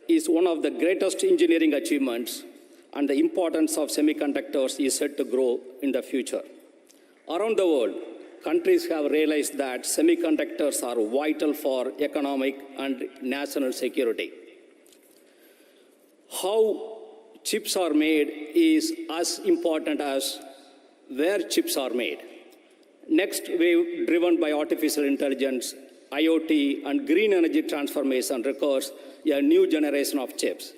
is one of the greatest engineering achievements, and the importance of semiconductors is set to grow in the future. Around the world, countries have realized that semiconductors are vital for economic and national security. How chips are made is as important as where chips are made. Next wave driven by artificial intelligence, IoT, and green energy transformation requires a new generation of chips.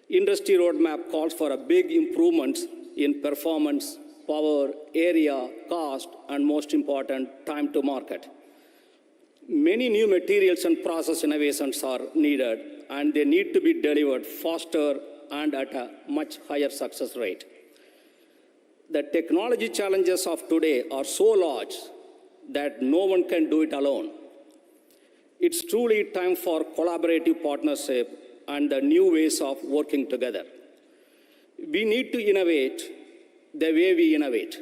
Industry roadmap calls for a big improvements in performance, power, area, cost, and most important, time to market. Many new materials and process innovations are needed, and they need to be delivered faster and at a much higher success rate. The technology challenges of today are so large that no one can do it alone. It's truly time for collaborative partnership and the new ways of working together. We need to innovate the way we innovate.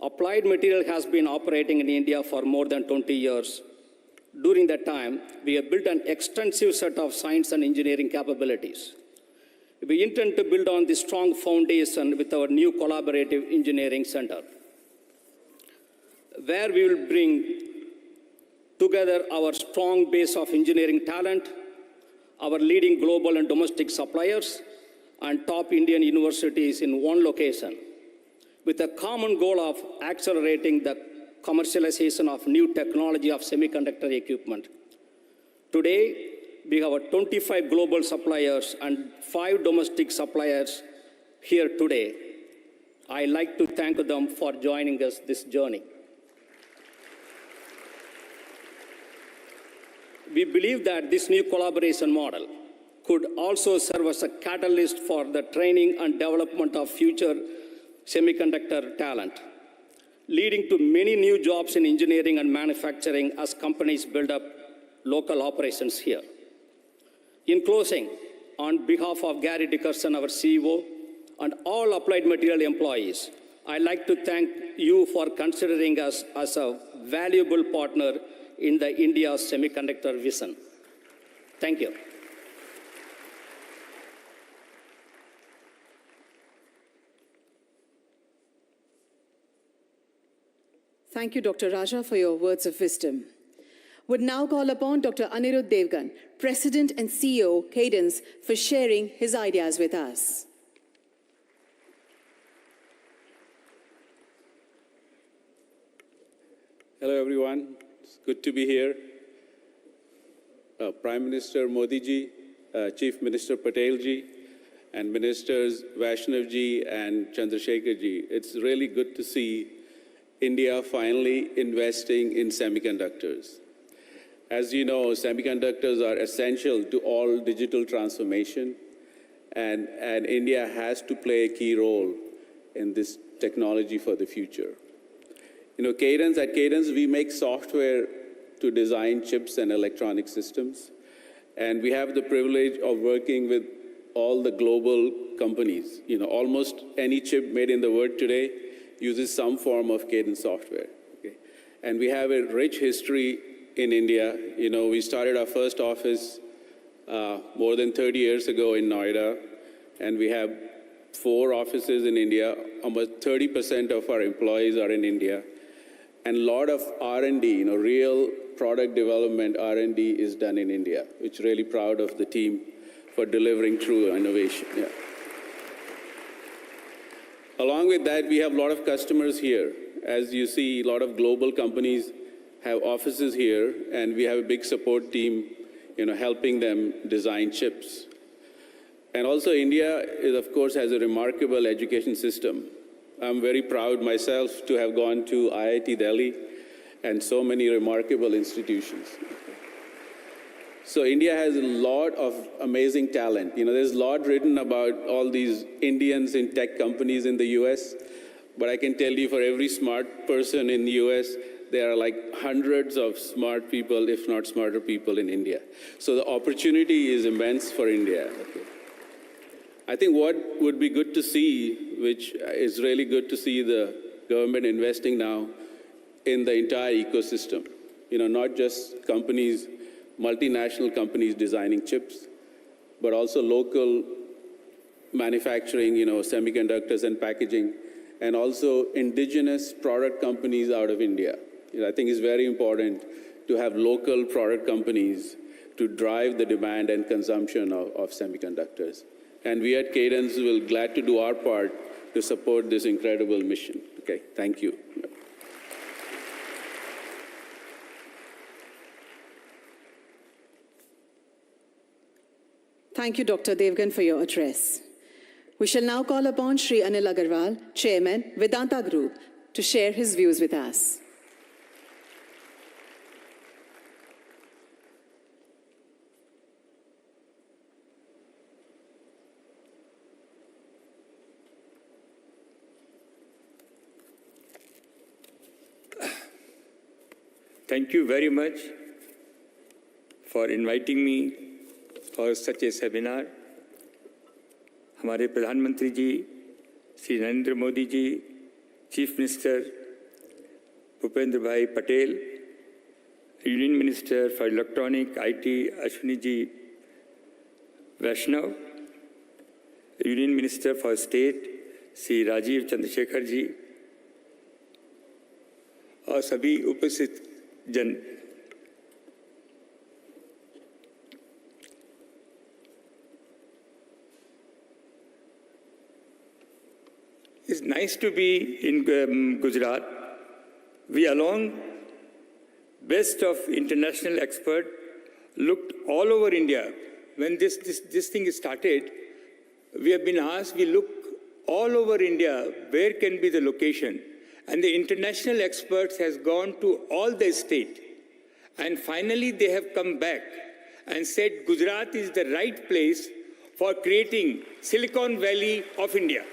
Applied Material has been operating in India for more than 20 years. During that time, we have built an extensive set of science and engineering capabilities. We intend to build on this strong foundation with our new collaborative engineering center, where we will bring together our strong base of engineering talent, our leading global and domestic suppliers, and top Indian universities in one location, with a common goal of accelerating the commercialization of new technology of semiconductor equipment. Today, we have 25 global suppliers and 5 domestic suppliers here today. I'd like to thank them for joining us this journey. We believe that this new collaboration model could also serve as a catalyst for the training and development of future semiconductor talent, leading to many new jobs in engineering and manufacturing as companies build up local operations here. In closing, on behalf of Gary Dickerson, our CEO, and all Applied Material employees, I'd like to thank you for considering us as a valuable partner in the India's semiconductor vision. Thank you. Thank you, Dr. Raja, for your words of wisdom. Would now call upon Dr. Anirudh Devgan, President and CEO, Cadence, for sharing his ideas with us. Hello, everyone. It's good to be here. Prime Minister Modi ji, Chief Minister Patel ji, and Ministers Vaishnav ji and Chandrasekhar ji. It's really good to see India finally investing in semiconductors. As you know, semiconductors are essential to all digital transformation, and India has to play a key role in this technology for the future. You know, at Cadence, we make software to design chips and electronic systems, and we have the privilege of working with all the global companies. You know, almost any chip made in the world today uses some form of Cadence software. Okay? And we have a rich history in India. You know, we started our first office more than 30 years ago in Noida, and we have 4 offices in India. Almost 30% of our employees are in India. And a lot of R&D, you know, real product development R&D is done in India, which really proud of the team for delivering true innovation. Yeah. Along with that, we have a lot of customers here. As you see, a lot of global companies have offices here, and we have a big support team, you know, helping them design chips. And also India is, of course, has a remarkable education system. I'm very proud myself to have gone to IIT Delhi and so many remarkable institutions. So India has a lot of amazing talent. You know, there's a lot written about all these Indians in tech companies in the US, but I can tell you for every smart person in the US, there are like hundreds of smart people, if not smarter people in India. So the opportunity is immense for India. Okay. I think what would be good to see, which is really good to see the government investing now in the entire ecosystem. You know, not just companies, multinational companies designing chips, but also local manufacturing, semiconductors and packaging, and also indigenous product companies out of India. I think it's very important to have local product companies to drive the demand and consumption of semiconductors. And we at Cadence will glad to do our part to support this incredible mission. Okay, thank you. Thank you, Dr. Devgan, for your address. We shall now call upon Shri Anil Agarwal, Chairman, Vedanta Group, to share his views with us. Thank you very much for inviting me for such a seminar. हमारे प्रधानमंत्री ji Shri Narendra Modi ji, chief minister Bhupendra Bhai Patel, union minister for electronic IT Ashwini ji Vaishnaw, union minister for state Shri Rajeev Chandrasekhar ji और सभी उपस्थित जन, it's nice to be in Gujarat. We along best of international expert looked all over India. When this thing started, we have been asked, we look all over India, where can be the location? And the international experts has gone to all the state. And finally, they have come back and said Gujarat is the right place for creating Silicon Valley of India.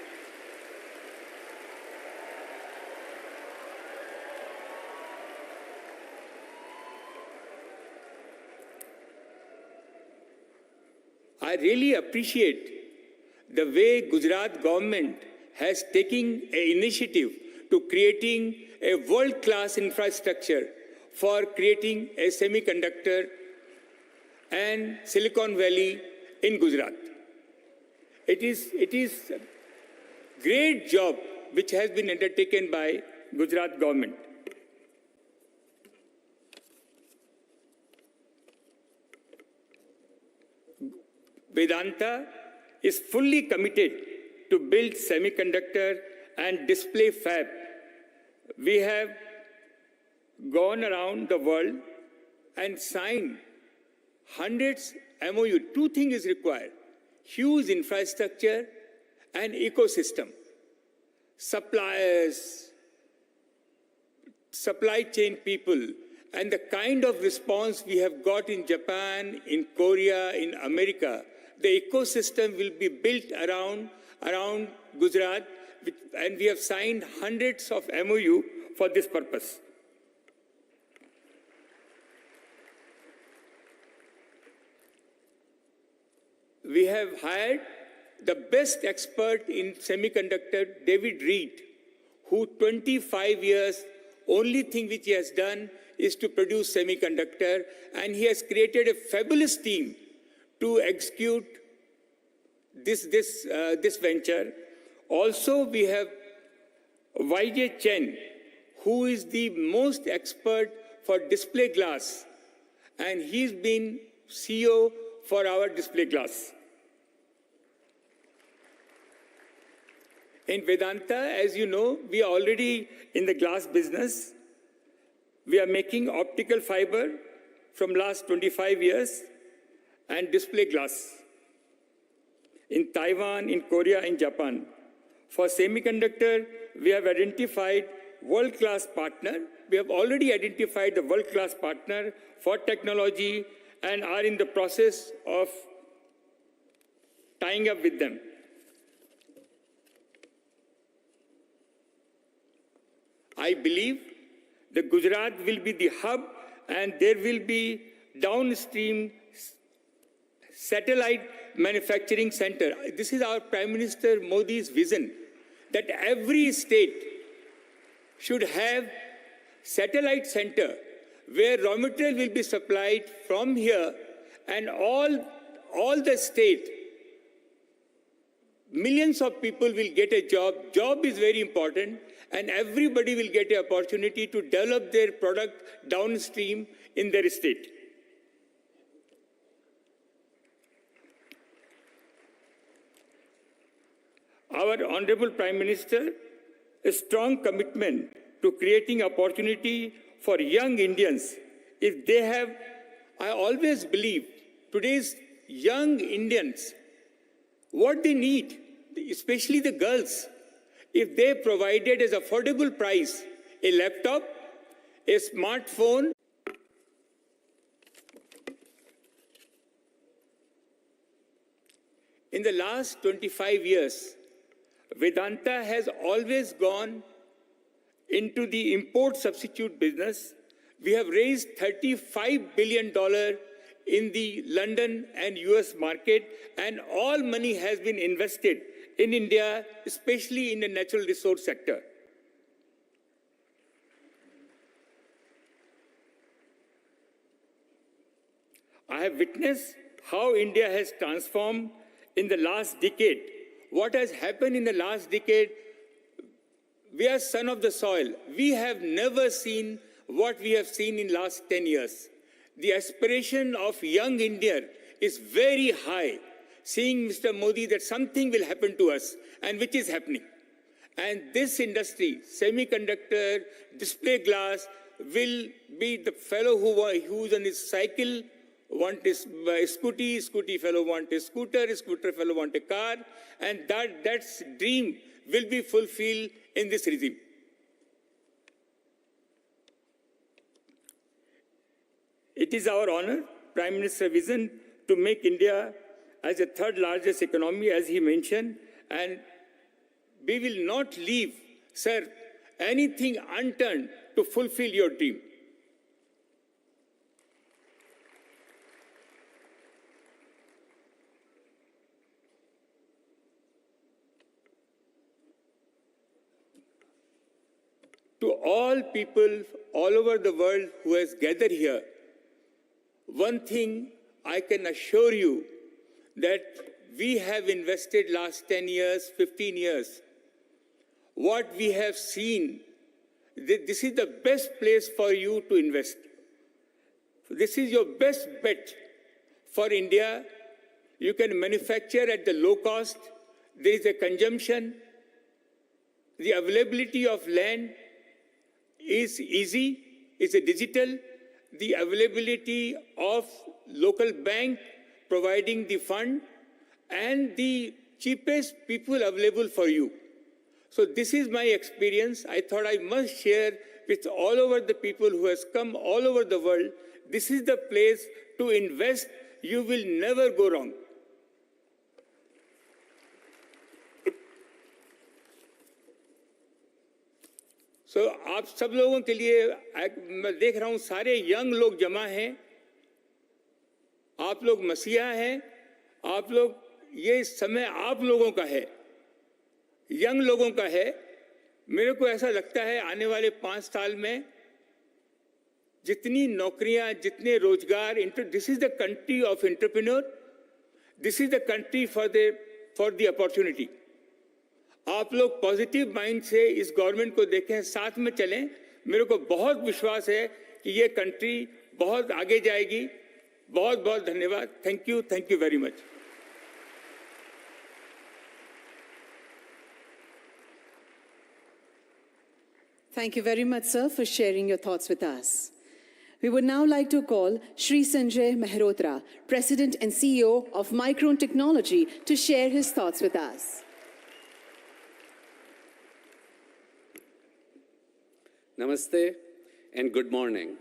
I really appreciate the way Gujarat government has taken an initiative to creating a world-class infrastructure for creating a semiconductor and Silicon Valley in Gujarat. It is a great job which has been undertaken by Gujarat government. Vedanta is fully committed to build semiconductor and display fab. We have gone around the world and signed hundreds MOU. Two things is required: huge infrastructure and ecosystem. Suppliers, supply chain people, and the kind of response we have got in Japan, in Korea, in America, the ecosystem will be built around Gujarat, and we have signed hundreds of MOU for this purpose. We have hired the best expert in semiconductor, David Reed, who 25 years, only thing which he has done is to produce semiconductor, and he has created a fabulous team to execute this venture. Also, we have YJ Chen, who is the most expert for display glass, and he's been CEO for our display glass. In Vedanta, as you know, we are already in the glass business. We are making optical fiber from last 25 years and display glass in Taiwan, in Korea, in Japan. For semiconductor, we have identified world-class partner. We have already identified the world-class partner for technology and are in the process of tying up with them. I believe the Gujarat will be the hub, and there will be downstream satellite manufacturing center. This is our Prime Minister Modi's vision, that every state should have satellite center where raw material will be supplied from here, and all all the state, millions of people will get a job. Job is very important, and everybody will get an opportunity to develop their product downstream in their state. Our Honorable Prime Minister, a strong commitment to creating opportunity for young Indians. If they have, I always believe, today's young Indians, what they need, especially the girls, if they provided as affordable price a laptop, a smartphone, in the last 25 years, Vedanta has always gone into the import substitute business. We have raised $35 billion in the London and US market, and all money has been invested in India, especially in the natural resource sector. I have witnessed how India has transformed in the last decade. What has happened in the last decade, we are son of the soil. We have never seen what we have seen in last 10 years. The aspiration of young India is very high, seeing Mr. Modi that something will happen to us, and which is happening. And this industry, semiconductor, display glass, will be the fellow who's on his cycle, want a scooty fellow want a scooter fellow want a car, and that's dream will be fulfilled in this regime. It is our honor, Prime Minister's vision, to make India as the third largest economy, as he mentioned, and we will not leave, sir, anything unturned to fulfill your dream. To all people all over the world who has gathered here, one thing I can assure you that we have invested last 10 years, 15 years. What we have seen, this is the best place for you to invest. This is your best bet for India. You can manufacture at the low cost. There is a consumption. The availability of land is easy, it's a digital. The availability of local bank providing the fund and the cheapest people available for you. So this is my experience. I thought I must share with all over the people who has come all over the world. This is the place to invest. You will never go wrong. So आप सब लोगों के लिए मैं देख रहा हूं सारे यंग लोग जमा हैं, आप लोग मसीहा हैं, आप लोग, ये समय आप लोगों का है, यंग लोगों का है. मेरे को ऐसा लगता है आने वाले 5 साल में जितनी नौकरियां, जितने रोजगार, this is the country of entrepreneur, this is the country for the opportunity. आप लोग पॉजिटिव माइंड से इस गवर्नमेंट को देखें, साथ में चलें. मेरे को बहुत विश्वास है कि ये कंट्री बहुत आगे जाएगी. बहुत बहुत धन्यवाद. Thank you very much. Thank you very much, sir, for sharing your thoughts with us. We would now like to call Shri Mehrotra, President and CEO of Micron Technology, to share his thoughts with us. Namaste and good morning.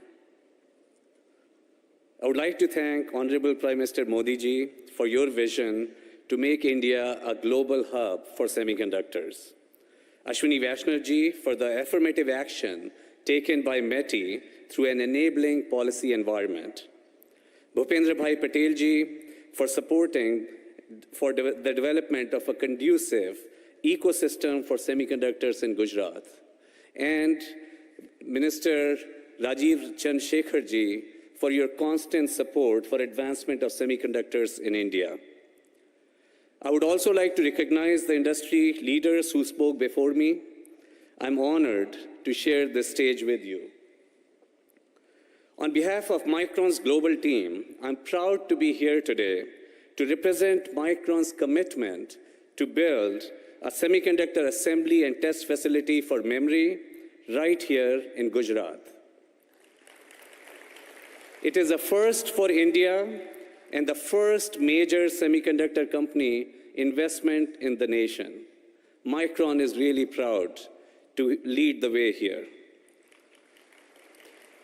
I would like to thank Honorable Prime Minister Modi ji for your vision to make India a global hub for semiconductors. Ashwini Vaishnav ji for the affirmative action taken by METI through an enabling policy environment. Bhupendra Bhai Patel ji for supporting the development of a conducive ecosystem for semiconductors in Gujarat. And Minister Rajiv Chandrasekhar ji for your constant support for advancement of semiconductors in India. I would also like to recognize the industry leaders who spoke before me. I'm honored to share this stage with you. On behalf of Micron's global team, I'm proud to be here today to represent Micron's commitment to build a semiconductor assembly and test facility for memory right here in Gujarat. It is a first for India and the first major semiconductor company investment in the nation. Micron is really proud to lead the way here.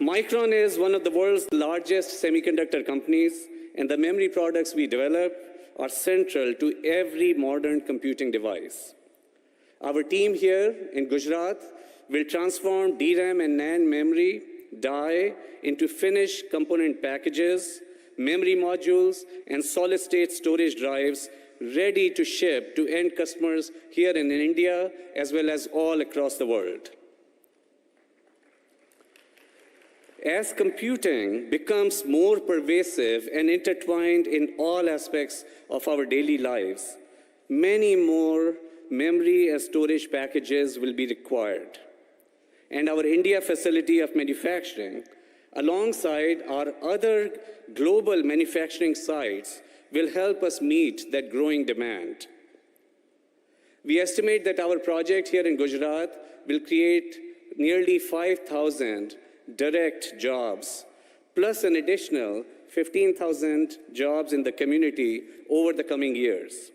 Micron is one of the world's largest semiconductor companies, and the memory products we develop are central to every modern computing device. Our team here in Gujarat will transform DRAM and NAND memory die into finished component packages, memory modules, and solid-state storage drives ready to ship to end customers here in India as well as all across the world. As computing becomes more pervasive and intertwined in all aspects of our daily lives, many more memory and storage packages will be required. And our India facility of manufacturing, alongside our other global manufacturing sites, will help us meet that growing demand. We estimate that our project here in Gujarat will create nearly 5,000 direct jobs, plus an additional 15,000 jobs in the community over the coming years.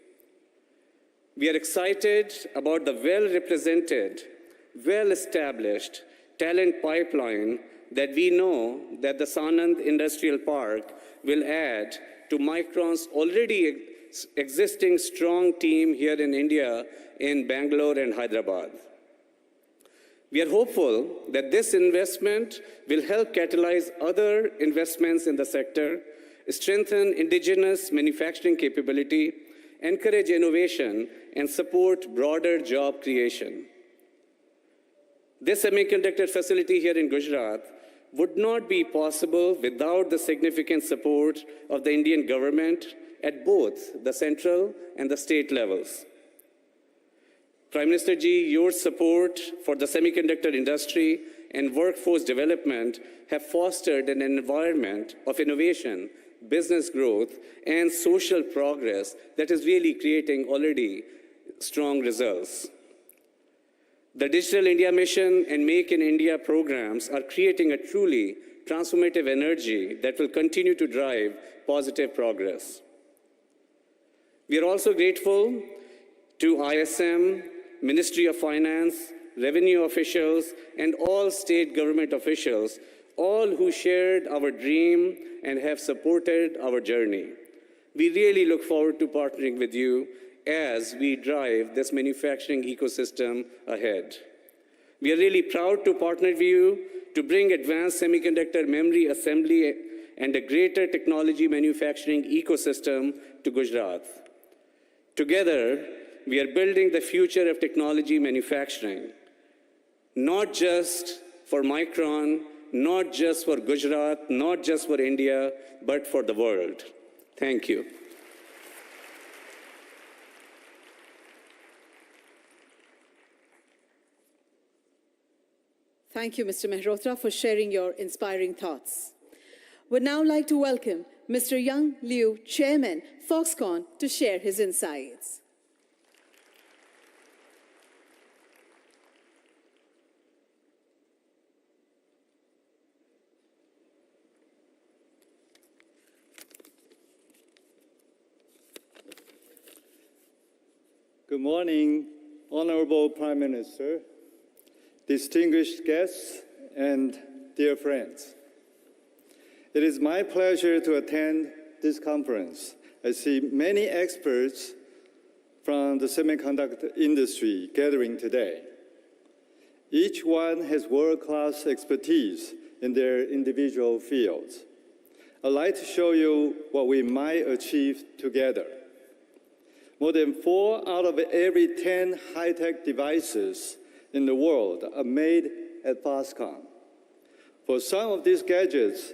We are excited about the well-represented, well-established talent pipeline that we know that the Sanand Industrial Park will add to Micron's already existing strong team here in India in Bangalore and Hyderabad. We are hopeful that this investment will help catalyze other investments in the sector, strengthen indigenous manufacturing capability, encourage innovation, and support broader job creation. This semiconductor facility here in Gujarat would not be possible without the significant support of the Indian government at both the central and the state levels. Prime Minister Ji, your support for the semiconductor industry and workforce development have fostered an environment of innovation, business growth, and social progress that is really creating already strong results. The Digital India Mission and Make in India programs are creating a truly transformative energy that will continue to drive positive progress. We are also grateful to ISM, Ministry of Finance, revenue officials, and all state government officials, all who shared our dream and have supported our journey. We really look forward to partnering with you as we drive this manufacturing ecosystem ahead. We are really proud to partner with you to bring advanced semiconductor memory assembly and a greater technology manufacturing ecosystem to Gujarat. Together, we are building the future of technology manufacturing, not just for Micron, not just for Gujarat, not just for India, but for the world. Thank you. Thank you, Mr. Mehrotra, for sharing your inspiring thoughts. Would now like to welcome Mr. Young Liu, Chairman, Foxconn, to share his insights. Good morning, Honorable Prime Minister, distinguished guests, and dear friends. It is my pleasure to attend this conference. I see many experts from the semiconductor industry gathering today. Each one has world-class expertise in their individual fields. I'd like to show you what we might achieve together. More than 4 out of every 10 high-tech devices in the world are made at Foxconn. For some of these gadgets,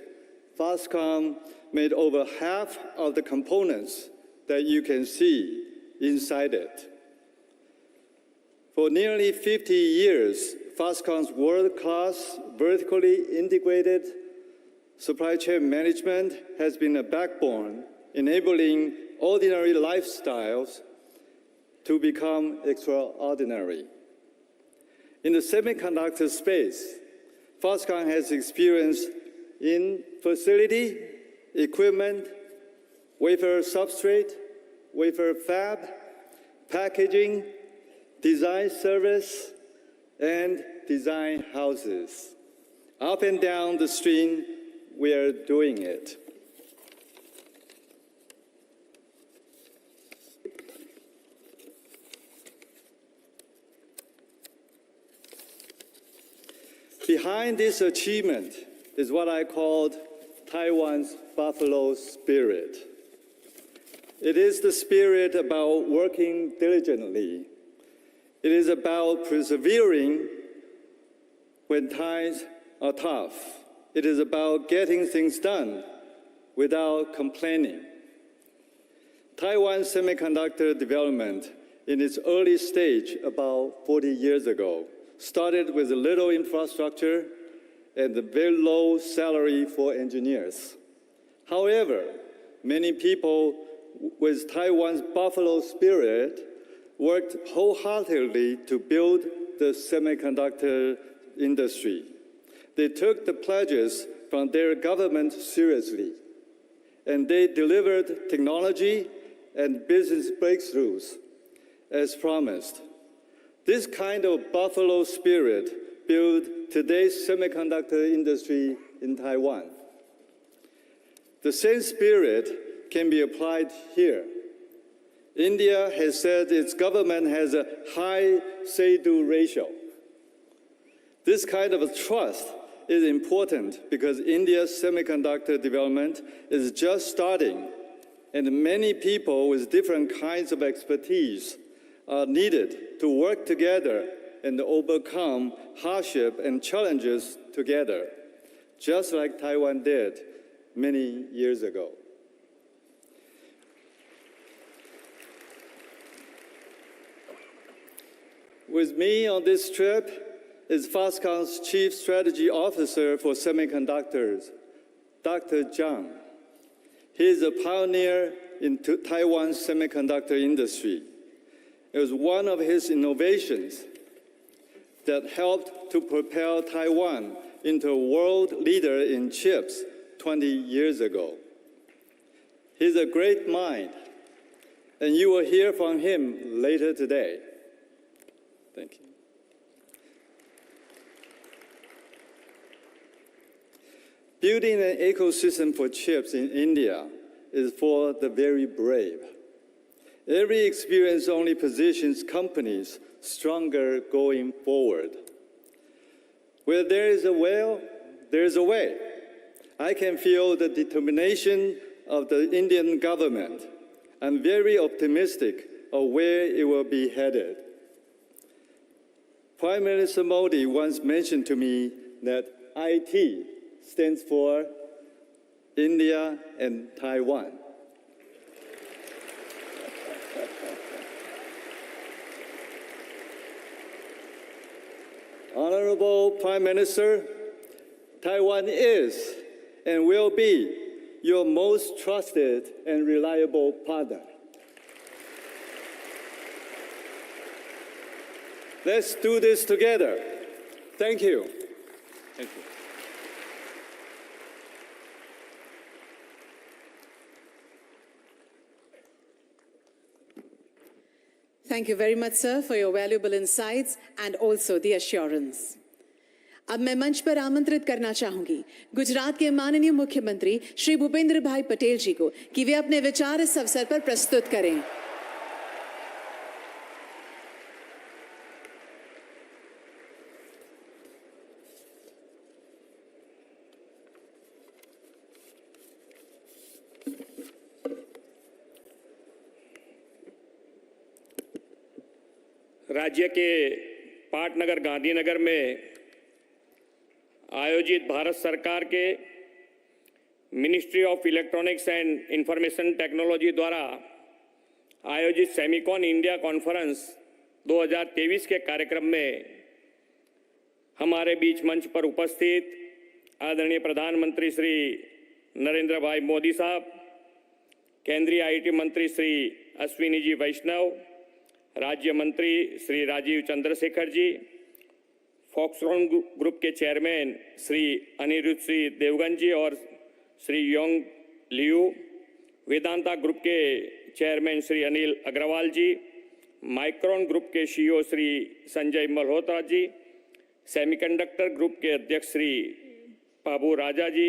Foxconn made over half of the components that you can see inside it. For nearly 50 years, Foxconn's world-class, vertically integrated supply chain management has been a backbone enabling ordinary lifestyles to become extraordinary. In the semiconductor space, Foxconn has experience in facility, equipment, wafer substrate, wafer fab, packaging, design service, and design houses. Up and down the stream, we are doing it. Behind this achievement is what I called Taiwan's buffalo spirit. It is the spirit about working diligently. It is about persevering when times are tough. It is about getting things done without complaining. Taiwan's semiconductor development in its early stage about 40 years ago started with little infrastructure and a very low salary for engineers. However, many people with Taiwan's buffalo spirit worked wholeheartedly to build the semiconductor industry. They took the pledges from their government seriously, and they delivered technology and business breakthroughs as promised. This kind of buffalo spirit built today's semiconductor industry in Taiwan. The same spirit can be applied here. India has said its government has a high say-do ratio. This kind of trust is important because India's semiconductor development is just starting, and many people with different kinds of expertise are needed to work together and overcome hardship and challenges together, just like Taiwan did many years ago. With me on this trip is Foxconn's Chief Strategy Officer for Semiconductors, Dr. Zhang. He is a pioneer in Taiwan's semiconductor industry. It was one of his innovations that helped to propel Taiwan into a world leader in chips 20 years ago. He's a great mind, and you will hear from him later today. Thank you. Building an ecosystem for chips in India is for the very brave. Every experience only positions companies stronger going forward. Where there is a will, there is a way. I can feel the determination of the Indian government. I'm very optimistic of where it will be headed. Prime Minister Modi once mentioned to me that IT stands for India and Taiwan. Honorable Prime Minister, Taiwan is and will be your most trusted and reliable partner. Let's do this together. Thank you. Thank you. Thank you very much, sir, for your valuable insights and also the assurance. अब मैं मंच पर आमंत्रित करना चाहूंगी गुजरात के माननीय मुख्यमंत्री श्री भूपेंद्र भाई पटेल जी को कि वे अपने विचार इस अवसर पर प्रस्तुत करें। राज्य के पाटनगर गांधीनगर में आयोजित भारत सरकार के ministry of electronics and information technology द्वारा आयोजित सेमिकॉन इंडिया कॉन्फ्रेंस 2023 के कार्यक्रम में हमारे बीच मंच पर उपस्थित आदरणीय प्रधानमंत्री श्री नरेंद्र भाई मोदी साहब, केंद्रीय आईटी मंत्री श्री अश्विनी जी वैष्णव, राज्य मंत्री श्री राजीव चंद्रशेखर जी, फॉक्सकॉन ग्रुप के चेयरमैन श्री अनिरुद्ध श्री देवगन जी और Shri Yong Liu, Vedanta group के चेयरमैन श्री अनिल अग्रवाल जी, माइक्रोन ग्रुप के CEO Shri Sanjay Malhotra ji, semiconductor group के अध्यक्ष श्री बाबू राजा जी,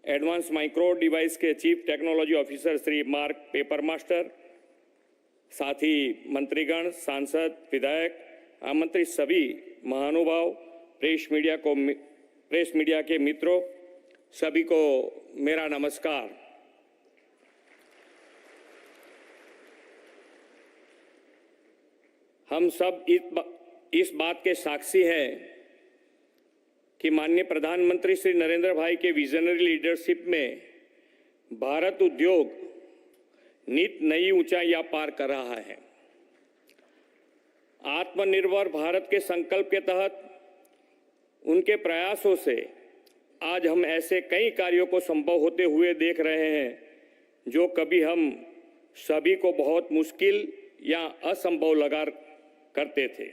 एडवांस माइक्रो डिवाइस के chief technology officer Shri mark paper master, साथ ही मंत्रीगण, सांसद, विधायक, आमंत्रित सभी महानुभाव, प्रेस मीडिया के मित्रों, सभी को मेरा नमस्कार। हम सब इस बात के साक्षी हैं कि माननीय प्रधानमंत्री श्री नरेंद्र भाई के विजनरी लीडरशिप में भारत उद्योग नित नई ऊंचाइयां पार कर रहा है। आत्मनिर्भर भारत के संकल्प के तहत उनके प्रयासों से आज हम ऐसे कई कार्यों को संभव होते हुए देख रहे हैं जो कभी हम सभी को बहुत मुश्किल या असंभव लगा करते थे।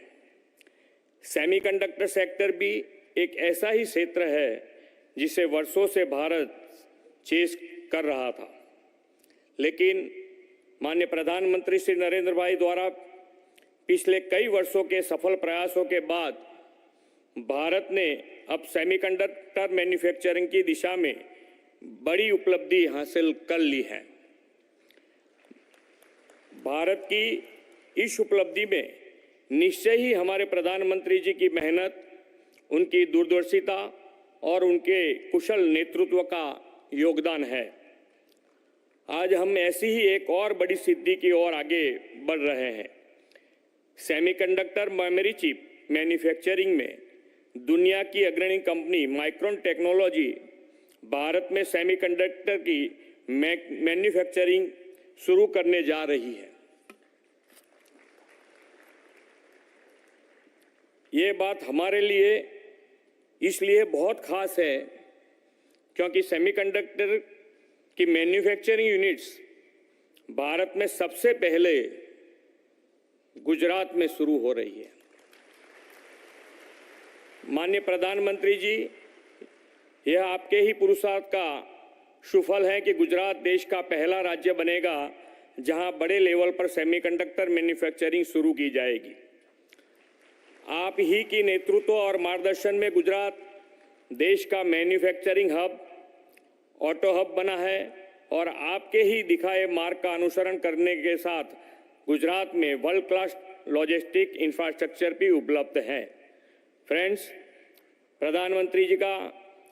सेमीकंडक्टर सेक्टर भी एक ऐसा ही क्षेत्र है जिसे वर्षों से भारत चेस कर रहा था, लेकिन माननीय प्रधानमंत्री श्री नरेंद्र भाई द्वारा पिछले कई वर्षों के सफल प्रयासों के बाद भारत ने अब सेमीकंडक्टर मैन्युफैक्चरिंग की दिशा में बड़ी उपलब्धि हासिल कर ली है। भारत की इस उपलब्धि में निश्चय ही हमारे प्रधानमंत्री जी की मेहनत, उनकी दूरदर्शिता और उनके कुशल नेतृत्व का योगदान है। आज हम ऐसी ही एक और बड़ी सिद्धि की ओर आगे बढ़ रहे हैं। सेमीकंडक्टर मेमोरी चिप मैन्युफैक्चरिंग में दुनिया की अग्रणी कंपनी माइक्रोन टेक्नोलॉजी भारत में सेमीकंडक्टर की मैन्युफैक्चरिंग शुरू करने जा रही है। ये बात हमारे लिए इसलिए बहुत खास है क्योंकि सेमीकंडक्टर की मैन्युफैक्चरिंग यूनिट्स भारत में सबसे पहले गुजरात में शुरू हो रही है। माननीय प्रधानमंत्री जी, यह आपके ही पुरुषार्थ का सुफल है कि गुजरात देश का पहला राज्य बनेगा जहां बड़े लेवल पर सेमीकंडक्टर मैन्युफैक्चरिंग शुरू की जाएगी। आप ही की नेतृत्व और मार्गदर्शन में गुजरात देश का मैन्युफैक्चरिंग हब, ऑटो हब बना है और आपके ही दिखाए मार्ग का अनुसरण करने के साथ गुजरात में वर्ल्ड क्लास लॉजिस्टिक इंफ्रास्ट्रक्चर भी उपलब्ध है। फ्रेंड्स, प्रधानमंत्री जी का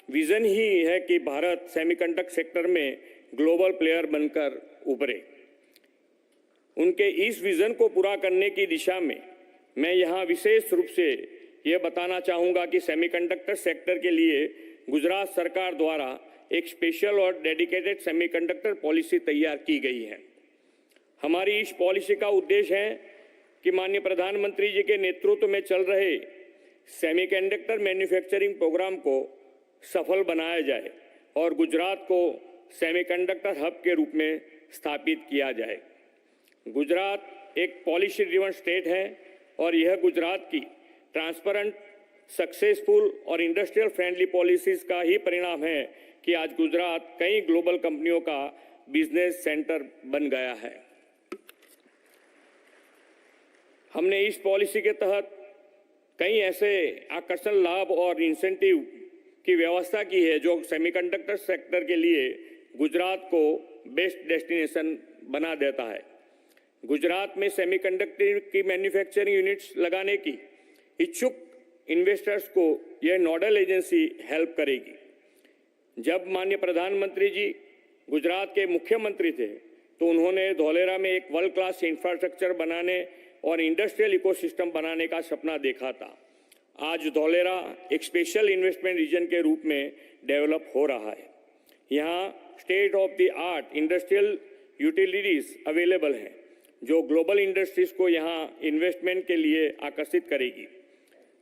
विजन ही है कि भारत सेमीकंडक्टर सेक्टर में ग्लोबल प्लेयर बनकर उभरे। उनके इस विजन को पूरा करने की दिशा में मैं यहाँ विशेष रूप से ये बताना चाहूँगा कि सेमीकंडक्टर सेक्टर के लिए गुजरात सरकार द्वारा एक स्पेशल और डेडिकेटेड सेमीकंडक्टर पॉलिसी तैयार की गई है। हमारी इस पॉलिसी का उद्देश्य है कि माननीय प्रधानमंत्री जी के नेतृत्व में चल रहे सेमीकंडक्टर मैन्युफैक्चरिंग प्रोग्राम को सफल बनाया जाए और गुजरात को सेमीकंडक्टर हब के रूप में स्थापित किया जाए। गुजरात एक पॉलिसी ड्रिवन स्टेट है और यह गुजरात की ट्रांसपेरेंट, सक्सेसफुल और इंडस्ट्रियल फ्रेंडली पॉलिसीज का ही परिणाम है कि आज गुजरात कई ग्लोबल कंपनियों का बिजनेस सेंटर बन गया है। हमने इस पॉलिसी के तहत कई ऐसे आकर्षण लाभ और इंसेंटिव की व्यवस्था की है जो सेमीकंडक्टर सेक्टर के लिए गुजरात को बेस्ट डेस्टिनेशन बना देता है। गुजरात में सेमीकंडक्टर की मैन्युफैक्चरिंग यूनिट्स लगाने की इच्छुक इन्वेस्टर्स को यह नोडल एजेंसी हेल्प करेगी। जब माननीय प्रधानमंत्री जी गुजरात के मुख्यमंत्री थे तो उन्होंने धौलेरा में एक वर्ल्ड क्लास इंफ्रास्ट्रक्चर बनाने और इंडस्ट्रियल इकोसिस्टम बनाने का सपना देखा था। आज धौलेरा एक स्पेशल इन्वेस्टमेंट रीजन के रूप में डेवलप हो रहा है। यहाँ state of the art industrial utilities available हैं जो ग्लोबल इंडस्ट्रीज को यहाँ इन्वेस्टमेंट के लिए आकर्षित करेगी।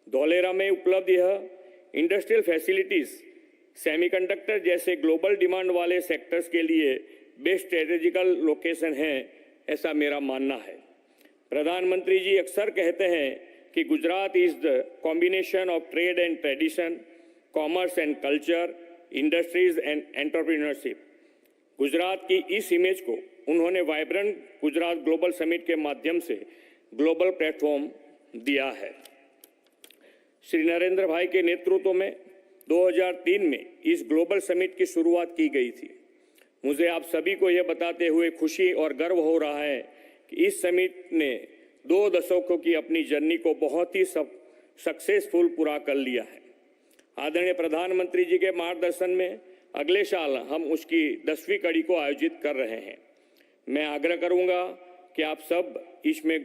धौलेरा में उपलब्ध यह इंडस्ट्रियल फैसिलिटीज सेमीकंडक्टर जैसे ग्लोबल डिमांड वाले सेक्टर्स के लिए बेस्ट स्ट्रेटेजिकल लोकेशन है, ऐसा मेरा मानना है। प्रधानमंत्री जी अक्सर कहते हैं कि Gujarat is the combination of trade and tradition, commerce and culture, industries and entrepreneurship. Gujarat की इस इमेज को उन्होंने वाइब्रेंट गुजरात ग्लोबल समिट के माध्यम से ग्लोबल प्लेटफॉर्म दिया है। श्री नरेंद्र भाई के नेतृत्व में 2003 में इस ग्लोबल समिट की शुरुआत की गई थी। मुझे आप सभी को यह बताते हुए खुशी और गर्व हो रहा है कि इस समिट ने 2 दशकों की अपनी जर्नी को बहुत ही सक्सेसफुल पूरा कर लिया है। आदरणीय प्रधानमंत्री जी के मार्गदर्शन में अगले साल हम उसकी 10वीं कड़ी को आयोजित कर रहे हैं। मैं आग्रह करूंगा कि आप सब इसमें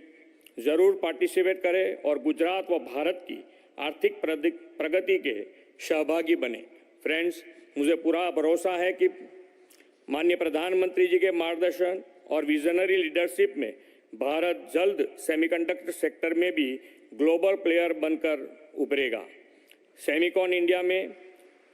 ज़रूर पार्टिसिपेट करें और गुजरात व भारत की आर्थिक प्रगति के सहभागी बने। फ्रेंड्स, मुझे पूरा भरोसा है कि माननीय प्रधानमंत्री जी के मार्गदर्शन और विजनरी लीडरशिप में भारत जल्द सेमीकंडक्टर सेक्टर में भी ग्लोबल प्लेयर बनकर उभरेगा। सेमिकॉन इंडिया में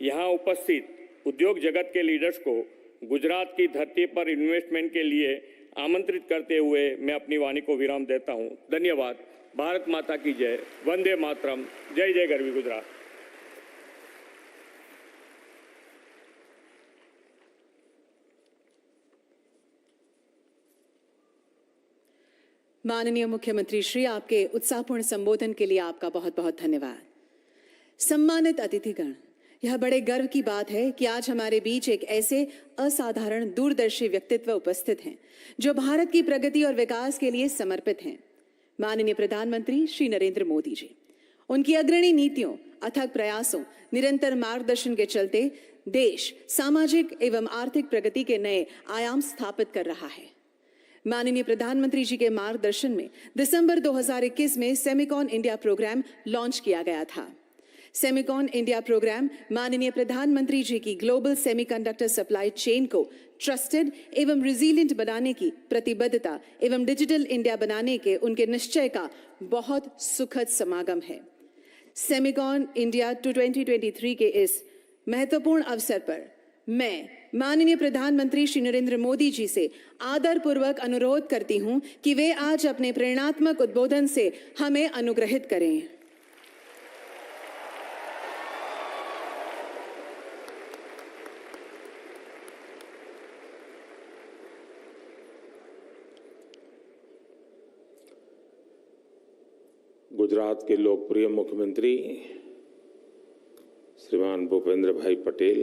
यहाँ उपस्थित उद्योग जगत के लीडर्स को गुजरात की धरती पर इन्वेस्टमेंट के लिए आमंत्रित करते हुए मैं अपनी वाणी को विराम देता हूँ। धन्यवाद। भारत माता की जय। वंदे मातरम। जय जय गरवी गुजरात। माननीय मुख्यमंत्री श्री, आपके उत्साहपूर्ण संबोधन के लिए आपका बहुत बहुत धन्यवाद। सम्मानित अतिथिगण, यह बड़े गर्व की बात है कि आज हमारे बीच एक ऐसे असाधारण दूरदर्शी व्यक्तित्व उपस्थित हैं जो भारत की प्रगति और विकास के लिए समर्पित हैं। माननीय प्रधानमंत्री श्री नरेंद्र मोदी जी, उनकी अग्रणी नीतियों, अथक प्रयासों, निरंतर मार्गदर्शन के चलते देश सामाजिक एवं आर्थिक प्रगति के नए आयाम स्थापित कर रहा है। माननीय प्रधानमंत्री जी के मार्गदर्शन में दिसंबर 2021 में सेमिकॉन इंडिया प्रोग्राम लॉन्च किया गया था। सेमिकॉन इंडिया प्रोग्राम माननीय प्रधानमंत्री जी की ग्लोबल सेमीकंडक्टर सप्लाई चेन को ट्रस्टेड एवं रिजिलिएंट बनाने की प्रतिबद्धता एवं डिजिटल इंडिया बनाने के उनके निश्चय का बहुत सुखद समागम है। सेमिकॉन इंडिया 2023 के इस महत्वपूर्ण अवसर पर मैं माननीय प्रधानमंत्री श्री नरेंद्र मोदी जी से आदरपूर्वक अनुरोध करती हूं कि वे आज अपने प्रेरणात्मक उद्बोधन से हमें अनुग्रहित करें। गुजरात के लोकप्रिय मुख्यमंत्री श्रीमान भूपेंद्र भाई पटेल,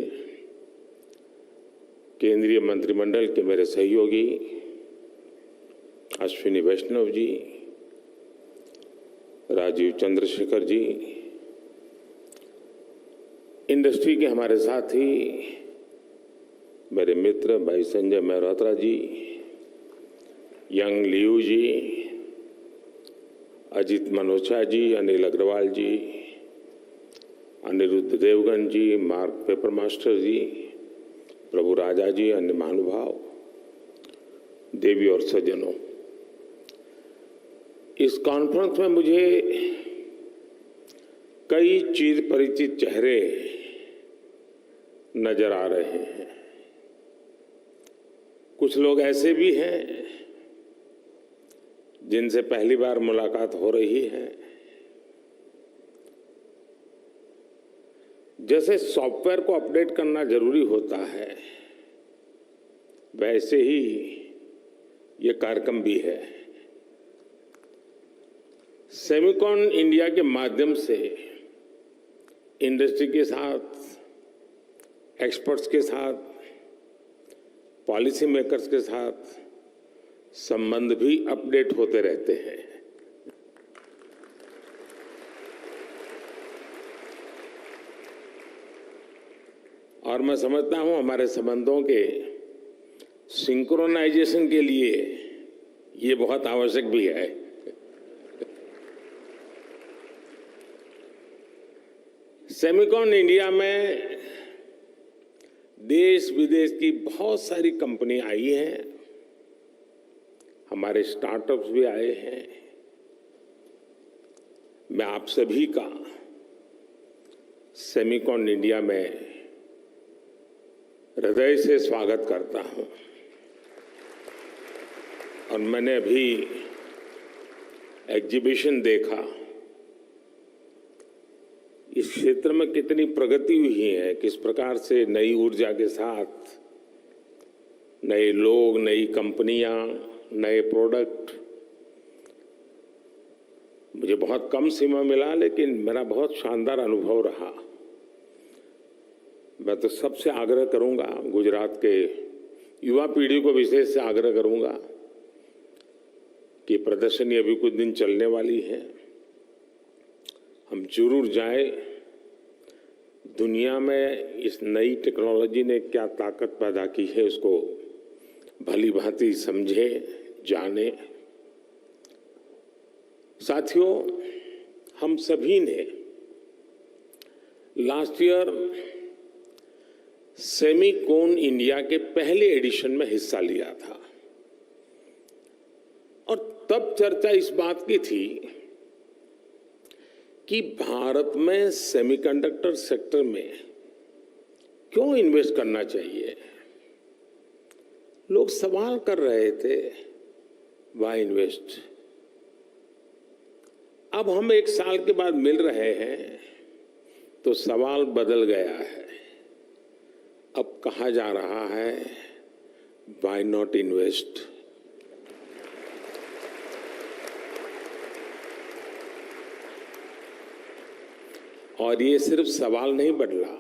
केंद्रीय मंत्रिमंडल के मेरे सहयोगी अश्विनी वैष्णव जी, राजीव चंद्रशेखर जी, इंडस्ट्री के हमारे साथी मेरे मित्र भाई संजय मेहरोत्रा जी, यंग लियू जी, अजित मनोचा जी, अनिल अग्रवाल जी, अनिरुद्ध देवगन जी, मार्क पेपर मास्टर जी, प्रभु राजा जी, अन्य महानुभाव, देवी और सज्जनों, इस कॉन्फ्रेंस में मुझे कई चिर परिचित चेहरे नजर आ रहे हैं। कुछ लोग ऐसे भी हैं जिनसे पहली बार मुलाकात हो रही है। जैसे सॉफ्टवेयर को अपडेट करना जरूरी होता है, वैसे ही ये कार्यक्रम भी है। सेमिकॉन इंडिया के माध्यम से इंडस्ट्री के साथ, एक्सपर्ट्स के साथ, पॉलिसी मेकर्स के साथ संबंध भी अपडेट होते रहते हैं। और मैं समझता हूं हमारे संबंधों के सिंक्रोनाइजेशन के लिए ये बहुत आवश्यक भी है। सेमिकॉन इंडिया में देश विदेश की बहुत सारी कंपनी आई हैं, हमारे स्टार्टअप्स भी आए हैं। मैं आप सभी का सेमिकॉन इंडिया में हृदय से स्वागत करता हूं। और मैंने अभी एग्जीबिशन देखा, इस क्षेत्र में कितनी प्रगति हुई है, किस प्रकार से नई ऊर्जा के साथ नए लोग, नई कंपनियां, नए प्रोडक्ट। मुझे बहुत कम समय मिला, लेकिन मेरा बहुत शानदार अनुभव रहा। मैं तो सबसे आग्रह करूंगा, गुजरात के युवा पीढ़ी को विशेष से आग्रह करूंगा कि प्रदर्शनी अभी कुछ दिन चलने वाली है, हम जरूर जाएं। दुनिया में इस नई टेक्नोलॉजी ने क्या ताकत पैदा की है, उसको भली भांति समझे, जाने। साथियों, हम सभी ने लास्ट ईयर सेमीकॉन इंडिया के पहले एडिशन में हिस्सा लिया था और तब चर्चा इस बात की थी कि भारत में सेमीकंडक्टर सेक्टर में क्यों इन्वेस्ट करना चाहिए। लोग सवाल कर रहे थे, वाई इन्वेस्ट। अब हम 1 साल के बाद मिल रहे हैं तो सवाल बदल गया है। अब कहा जा रहा है, वाई नॉट इन्वेस्ट। और ये सिर्फ सवाल नहीं बदला,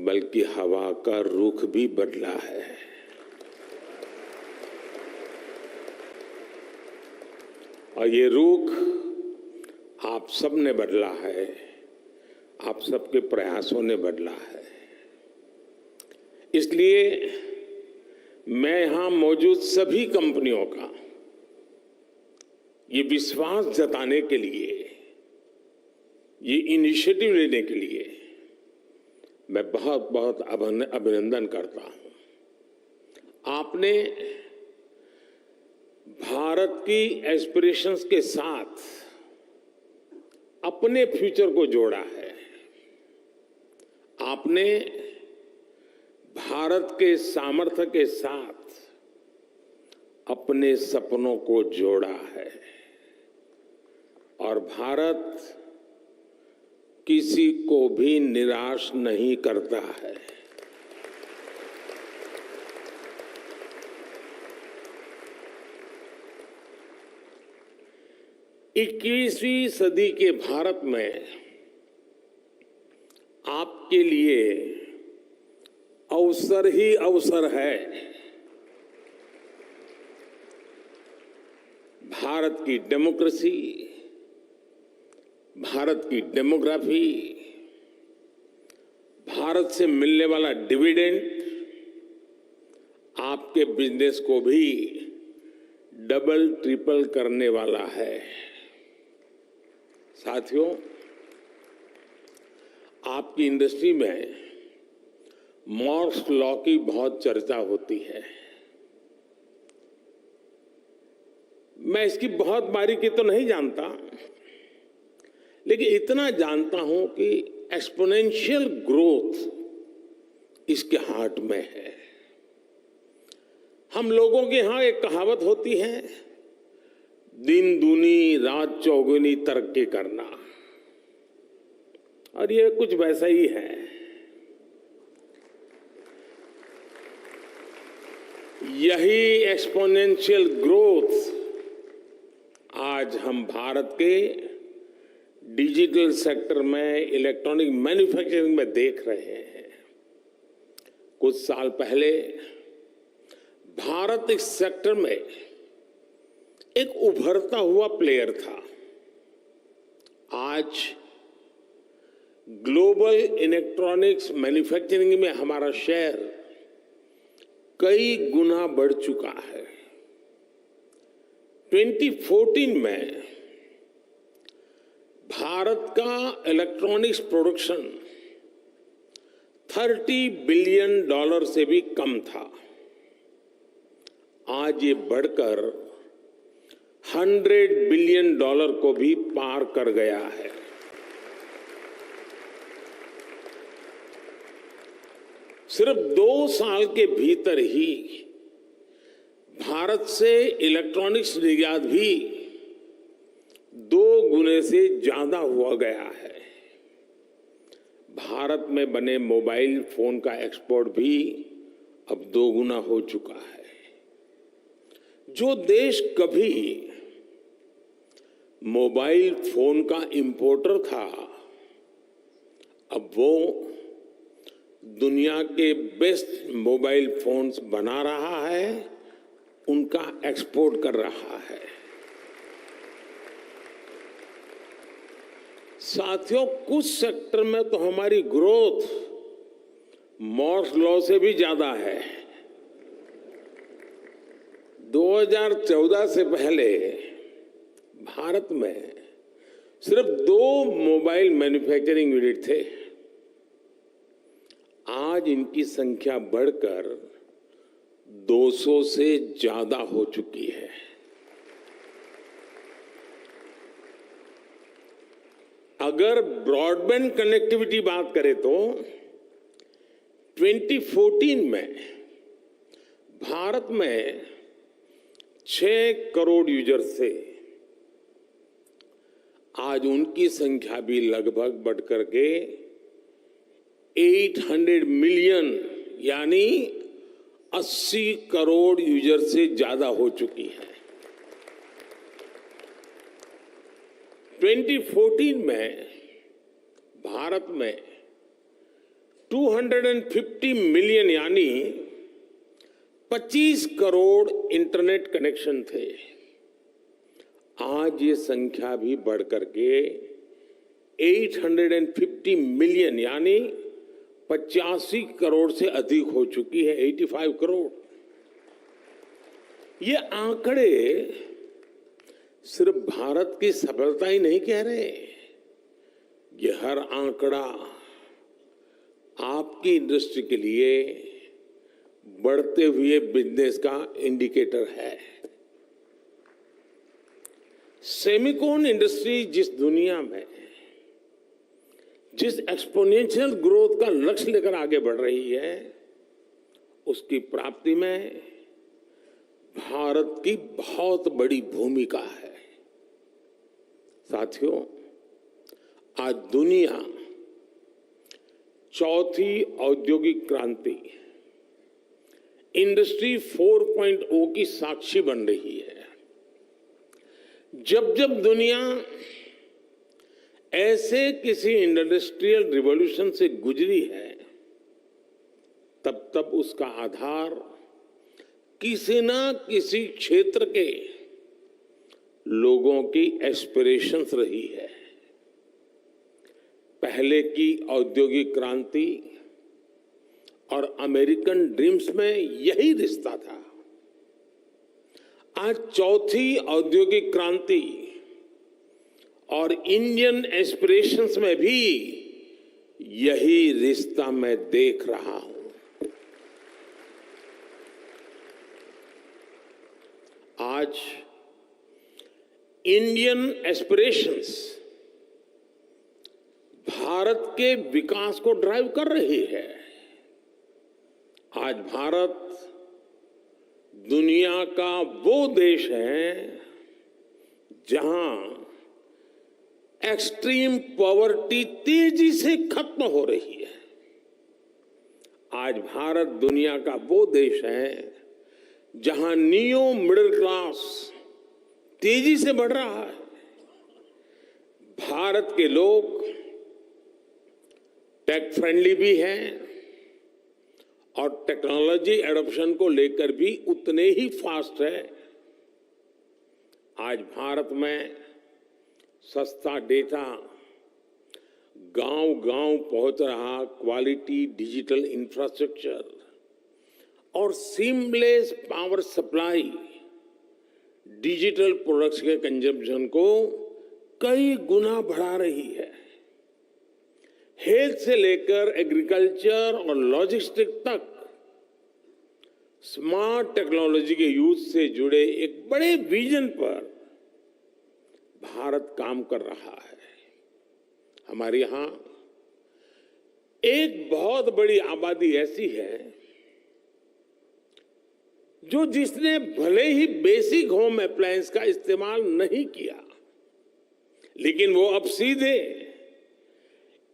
बल्कि हवा का रुख भी बदला है। और ये रुख आप सब ने बदला है, आप सबके प्रयासों ने बदला है। इसलिए मैं यहां मौजूद सभी कंपनियों का ये विश्वास जताने के लिए, ये इनिशिएटिव लेने के लिए मैं बहुत बहुत अभिनंदन करता हूं। आपने भारत की एस्पिरेशंस के साथ अपने फ्यूचर को जोड़ा है। आपने भारत के सामर्थ्य के साथ अपने सपनों को जोड़ा है। और भारत किसी को भी निराश नहीं करता है। इक्कीसवीं सदी के भारत में आपके लिए अवसर ही अवसर है। भारत की डेमोक्रेसी, भारत की डेमोग्राफी, भारत से मिलने वाला डिविडेंड आपके बिजनेस को भी डबल ट्रिपल करने वाला है। साथियों, आपकी इंडस्ट्री में मॉर्स लॉ की बहुत चर्चा होती है। मैं इसकी बहुत बारीकी तो नहीं जानता, लेकिन इतना जानता हूं कि एक्सपोनेंशियल ग्रोथ इसके हार्ट में है। हम लोगों के यहां एक कहावत होती है, दिन दूनी रात चौगुनी तरक्की करना, और ये कुछ वैसा ही है। यही एक्सपोनेंशियल ग्रोथ आज हम भारत के डिजिटल सेक्टर में, इलेक्ट्रॉनिक मैन्युफैक्चरिंग में देख रहे हैं। कुछ साल पहले भारत इस सेक्टर में एक उभरता हुआ प्लेयर था। आज ग्लोबल इलेक्ट्रॉनिक्स मैन्युफैक्चरिंग में हमारा शेयर कई गुना बढ़ चुका है। 2014 में भारत का इलेक्ट्रॉनिक्स प्रोडक्शन $30 बिलियन से भी कम था। आज ये बढ़कर $100 बिलियन को भी पार कर गया है। सिर्फ 2 साल के भीतर ही भारत से इलेक्ट्रॉनिक्स निर्यात भी 2 गुने से ज्यादा हुआ गया है। भारत में बने मोबाइल फोन का एक्सपोर्ट भी अब 2 गुना हो चुका है। जो देश कभी मोबाइल फोन का इंपोर्टर था, अब वो दुनिया के बेस्ट मोबाइल फोन्स बना रहा है, उनका एक्सपोर्ट कर रहा है। साथियों, कुछ सेक्टर में तो हमारी ग्रोथ मॉर्स लॉ से भी ज्यादा है। 2014 से पहले भारत में सिर्फ 2 मोबाइल मैन्युफैक्चरिंग यूनिट थे। आज इनकी संख्या बढ़कर 200 से ज्यादा हो चुकी है। अगर ब्रॉडबैंड कनेक्टिविटी बात करें तो 2014 में भारत में 6 करोड़ यूजर्स थे। आज उनकी संख्या भी लगभग बढ़कर के 800 मिलियन यानी 80 करोड़ यूजर से ज्यादा हो चुकी है। 2014 में भारत में 250 मिलियन यानी 25 करोड़ इंटरनेट कनेक्शन थे। आज ये संख्या भी बढ़कर के 850 मिलियन यानी 85 करोड़ से अधिक हो चुकी है, 85 करोड़। ये आंकड़े सिर्फ भारत की सफलता ही नहीं कह रहे, ये हर आंकड़ा आपकी इंडस्ट्री के लिए बढ़ते हुए बिजनेस का इंडिकेटर है। सेमिकॉन इंडस्ट्री जिस दुनिया में जिस एक्सपोनेंशियल ग्रोथ का लक्ष्य लेकर आगे बढ़ रही है, उसकी प्राप्ति में भारत की बहुत बड़ी भूमिका है। साथियों, आज दुनिया चौथी औद्योगिक क्रांति इंडस्ट्री 4.0 की साक्षी बन रही है। जब जब दुनिया ऐसे किसी इंडस्ट्रियल रिवॉल्यूशन से गुजरी है, तब तब उसका आधार किसी ना किसी क्षेत्र के लोगों की एस्पिरेशंस रही है। पहले की औद्योगिक क्रांति और अमेरिकन ड्रीम्स में यही रिश्ता था। आज चौथी औद्योगिक क्रांति और इंडियन एस्पिरेशंस में भी यही रिश्ता मैं देख रहा हूं। आज इंडियन एस्पिरेशंस भारत के विकास को ड्राइव कर रही है। आज भारत दुनिया का वो देश है जहां एक्सट्रीम पॉवर्टी तेजी से खत्म हो रही है। आज भारत दुनिया का वो देश है जहां नियो मिडिल क्लास तेजी से बढ़ रहा है। भारत के लोग टेक फ्रेंडली भी हैं और टेक्नोलॉजी एडॉप्शन को लेकर भी उतने ही फास्ट है। आज भारत में सस्ता डेटा गांव-गांव पहुंच रहा, क्वालिटी डिजिटल इंफ्रास्ट्रक्चर और seamless power supply digital products के कंजम्पशन को कई गुना बढ़ा रही है। हेल्थ से लेकर एग्रीकल्चर और लॉजिस्टिक तक स्मार्ट टेक्नोलॉजी के यूज से जुड़े एक बड़े विजन पर भारत काम कर रहा है। हमारे यहाँ एक बहुत बड़ी आबादी ऐसी है जो जिसने भले ही बेसिक होम अप्लायंस का इस्तेमाल नहीं किया, लेकिन वो अब सीधे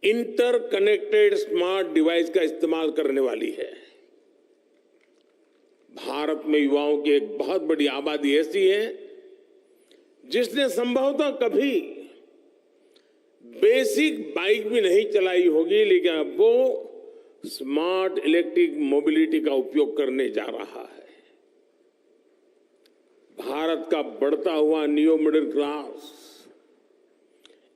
इंटरकनेक्टेड स्मार्ट डिवाइस का इस्तेमाल करने वाली है। भारत में युवाओं की एक बहुत बड़ी आबादी ऐसी है जिसने संभवतः कभी बेसिक बाइक भी नहीं चलाई होगी, लेकिन अब वो स्मार्ट इलेक्ट्रिक मोबिलिटी का उपयोग करने जा रहा है। भारत का बढ़ता हुआ new middle class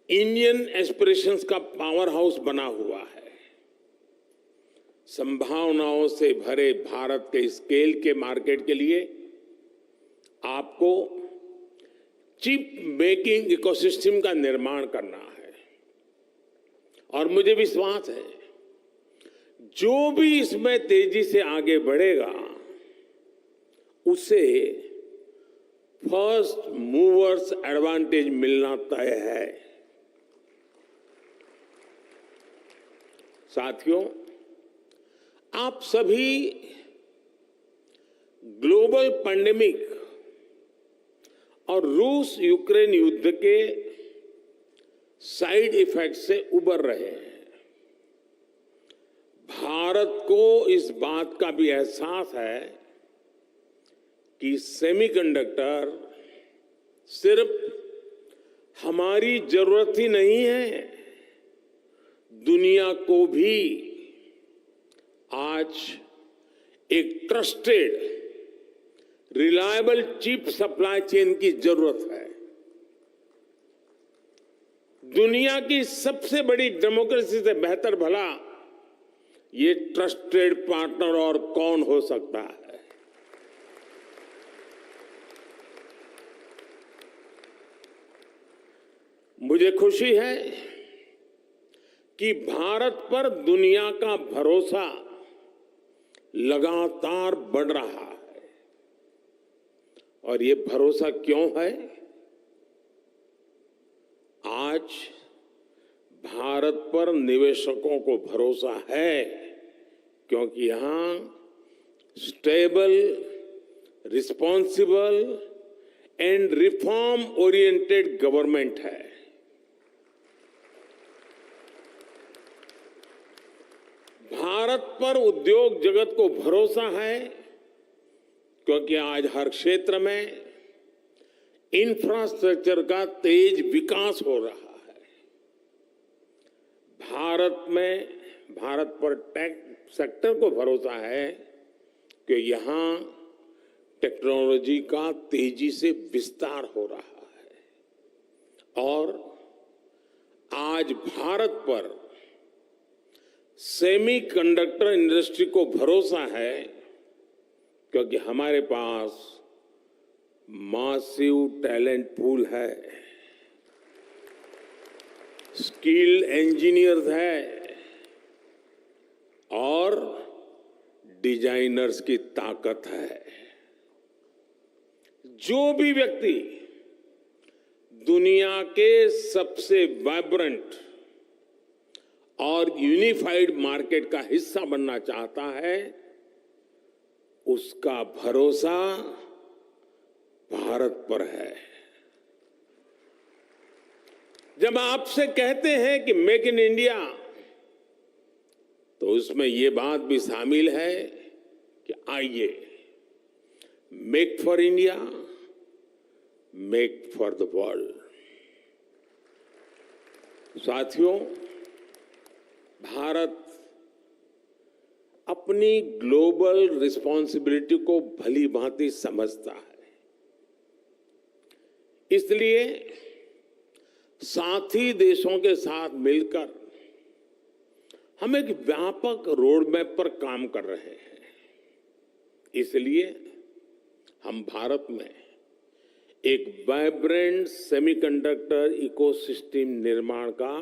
Indian aspirations का पावर हाउस बना हुआ है। संभावनाओं से भरे भारत के स्केल के मार्केट के लिए आपको चिप मेकिंग इकोसिस्टम का निर्माण करना है, और मुझे विश्वास है जो भी इसमें तेजी से आगे बढ़ेगा उसे फर्स्ट मूवर्स एडवांटेज मिलना तय है। साथियों, आप सभी ग्लोबल पैंडेमिक और रूस यूक्रेन युद्ध के साइड इफेक्ट से उबर रहे हैं। भारत को इस बात का भी एहसास है कि सेमीकंडक्टर सिर्फ हमारी जरूरत ही नहीं है, दुनिया को भी आज एक trusted reliable chip supply chain की जरूरत है। दुनिया की सबसे बड़ी डेमोक्रेसी से बेहतर भला ये ट्रस्टेड पार्टनर और कौन हो सकता है। मुझे खुशी है कि भारत पर दुनिया का भरोसा लगातार बढ़ रहा है। और ये भरोसा क्यों है? आज भारत पर निवेशकों को भरोसा है क्योंकि यहां stable, responsible and reform oriented government है। भारत पर उद्योग जगत को भरोसा है क्योंकि आज हर क्षेत्र में इंफ्रास्ट्रक्चर का तेज विकास हो रहा है। भारत पर टेक सेक्टर को भरोसा है कि यहां टेक्नोलॉजी का तेजी से विस्तार हो रहा है। और आज भारत पर सेमीकंडक्टर इंडस्ट्री को भरोसा है क्योंकि हमारे पास मासिव टैलेंट पूल है, स्किल्ड इंजीनियर्स है और डिजाइनर्स की ताकत है। जो भी व्यक्ति दुनिया के सबसे वाइब्रेंट और यूनिफाइड मार्केट का हिस्सा बनना चाहता है, उसका भरोसा भारत पर है। जब आपसे कहते हैं कि मेक इन इंडिया, तो उसमें ये बात भी शामिल है कि आइए make for India, make for the world. साथियों, भारत अपनी ग्लोबल रिस्पॉन्सिबिलिटी को भली भांति समझता है। इसलिए साथी देशों के साथ मिलकर हम एक व्यापक रोड मैप पर काम कर रहे हैं। इसलिए हम भारत में एक वाइब्रेंट सेमीकंडक्टर इकोसिस्टम निर्माण का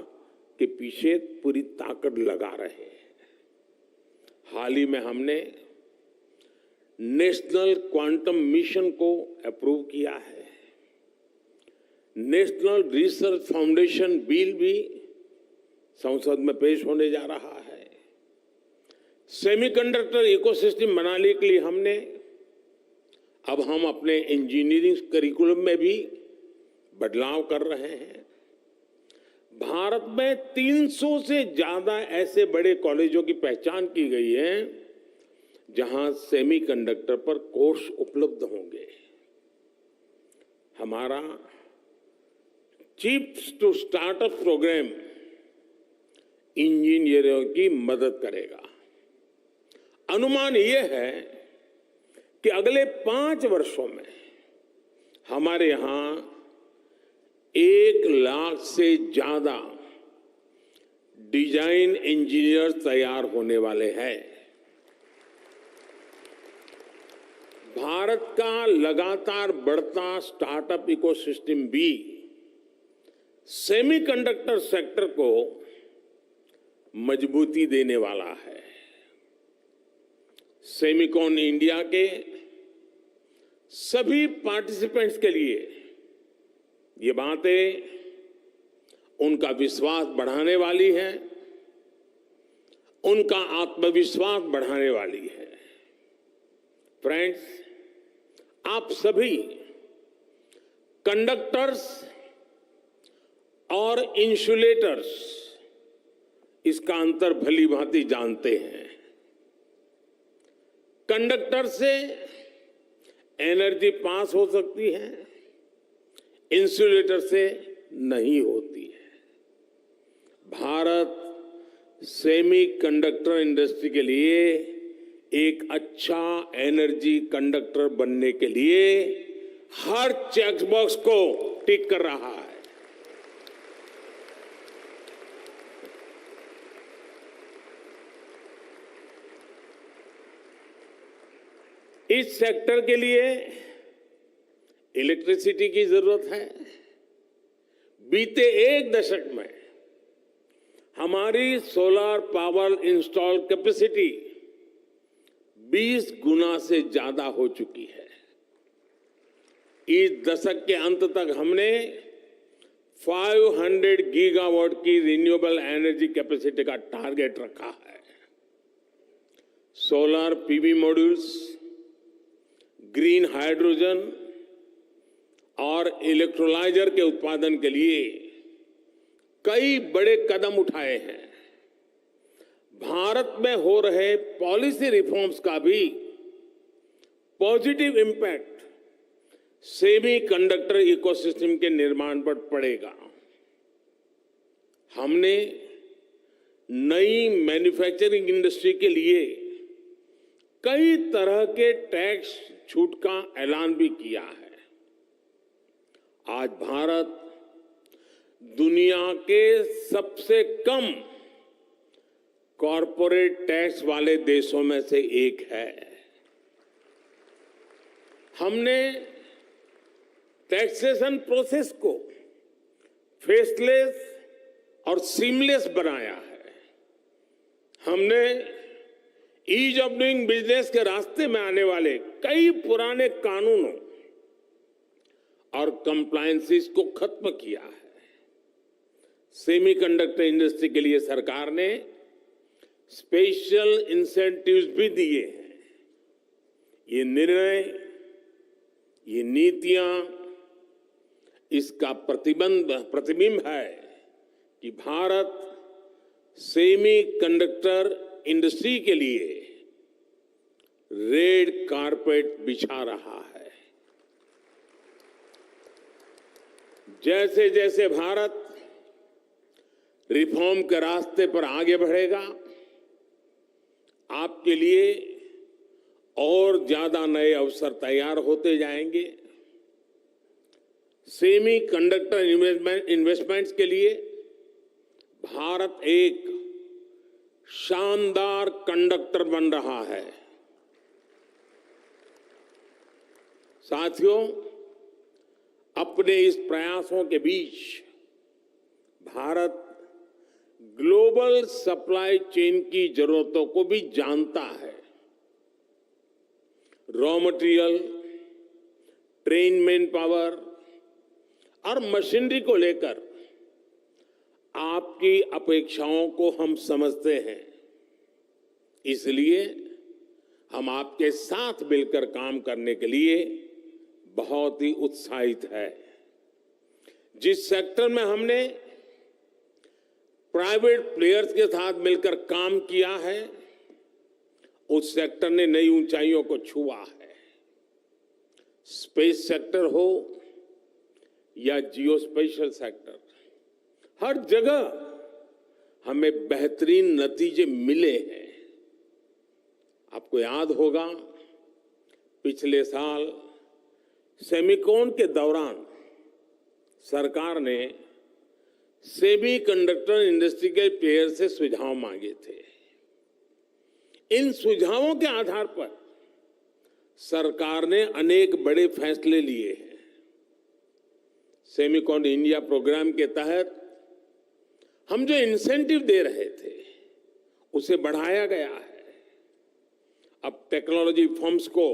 के पीछे पूरी ताकत लगा रहे हैं। हाल ही में हमने नेशनल क्वांटम मिशन को अप्रूव किया है। नेशनल रिसर्च फाउंडेशन बिल भी संसद में पेश होने जा रहा है। सेमीकंडक्टर इकोसिस्टम बनाने के लिए अब हम अपने इंजीनियरिंग करिकुलम में भी बदलाव कर रहे हैं। भारत में 300 से ज्यादा ऐसे बड़े कॉलेजों की पहचान की गई है जहां सेमीकंडक्टर पर कोर्स उपलब्ध होंगे। हमारा चिप्स टू स्टार्टअप प्रोग्राम इंजीनियरों की मदद करेगा। अनुमान यह है कि अगले 5 वर्षों में हमारे यहां 1 लाख से ज्यादा डिजाइन इंजीनियर तैयार होने वाले हैं। भारत का लगातार बढ़ता स्टार्टअप इकोसिस्टम भी सेमीकंडक्टर सेक्टर को मजबूती देने वाला है। सेमिकॉन इंडिया के सभी पार्टिसिपेंट्स के लिए ये बातें उनका विश्वास बढ़ाने वाली है, उनका आत्मविश्वास बढ़ाने वाली है। फ्रेंड्स, आप सभी कंडक्टर्स और इंसुलेटर्स इसका अंतर भली भांति जानते हैं। कंडक्टर से एनर्जी पास हो सकती है, इंसुलेटर से नहीं होती है। भारत सेमीकंडक्टर इंडस्ट्री के लिए एक अच्छा एनर्जी कंडक्टर बनने के लिए हर चेक बॉक्स को टिक कर रहा है। इस सेक्टर के लिए इलेक्ट्रिसिटी की जरूरत है। बीते 1 दशक में हमारी सोलर पावर इंस्टॉल कैपेसिटी 20 गुना से ज्यादा हो चुकी है। इस दशक के अंत तक हमने 500 गीगावाट की रिन्यूएबल एनर्जी कैपेसिटी का टारगेट रखा है। Solar PV modules, green hydrogen और इलेक्ट्रोलाइजर के उत्पादन के लिए कई बड़े कदम उठाए हैं। भारत में हो रहे पॉलिसी रिफॉर्म्स का भी पॉजिटिव इंपैक्ट सेमीकंडक्टर इकोसिस्टम के निर्माण पर पड़ेगा। हमने नई मैन्युफैक्चरिंग इंडस्ट्री के लिए कई तरह के टैक्स छूट का ऐलान भी किया है। आज भारत दुनिया के सबसे कम कॉरपोरेट टैक्स वाले देशों में से एक है। हमने टैक्सेशन प्रोसेस को फेसलेस और सीमलेस बनाया है। हमने ईज ऑफ डूइंग बिजनेस के रास्ते में आने वाले कई पुराने कानूनों और कंप्लायंसेस को खत्म किया है। सेमीकंडक्टर इंडस्ट्री के लिए सरकार ने स्पेशल इंसेंटिव्स भी दिए हैं। ये निर्णय, ये नीतियां इसका प्रतिबिंब है कि भारत सेमीकंडक्टर इंडस्ट्री के लिए रेड कारपेट बिछा रहा है। जैसे जैसे भारत रिफॉर्म के रास्ते पर आगे बढ़ेगा, आपके लिए और ज्यादा नए अवसर तैयार होते जाएंगे। सेमी कंडक्टर इन्वेस्टमेंट्स के लिए भारत एक शानदार कंडक्टर बन रहा है। साथियों, अपने इस प्रयासों के बीच भारत ग्लोबल सप्लाई चेन की जरूरतों को भी जानता है। Raw material, train man power और मशीनरी को लेकर आपकी अपेक्षाओं को हम समझते हैं। इसलिए हम आपके साथ मिलकर काम करने के लिए बहुत ही उत्साहित है। जिस सेक्टर में हमने प्राइवेट प्लेयर्स के साथ मिलकर काम किया है, उस सेक्टर ने नई ऊंचाइयों को छुआ है। स्पेस सेक्टर हो या जियो स्पेशल सेक्टर, हर जगह हमें बेहतरीन नतीजे मिले हैं। आपको याद होगा, पिछले साल सेमिकॉन के दौरान सरकार ने सेमीकंडक्टर इंडस्ट्री के प्लेयर से सुझाव मांगे थे। इन सुझावों के आधार पर सरकार ने अनेक बड़े फैसले लिए हैं। सेमिकॉन इंडिया प्रोग्राम के तहत हम जो इंसेंटिव दे रहे थे, उसे बढ़ाया गया है। अब टेक्नोलॉजी फर्म्स को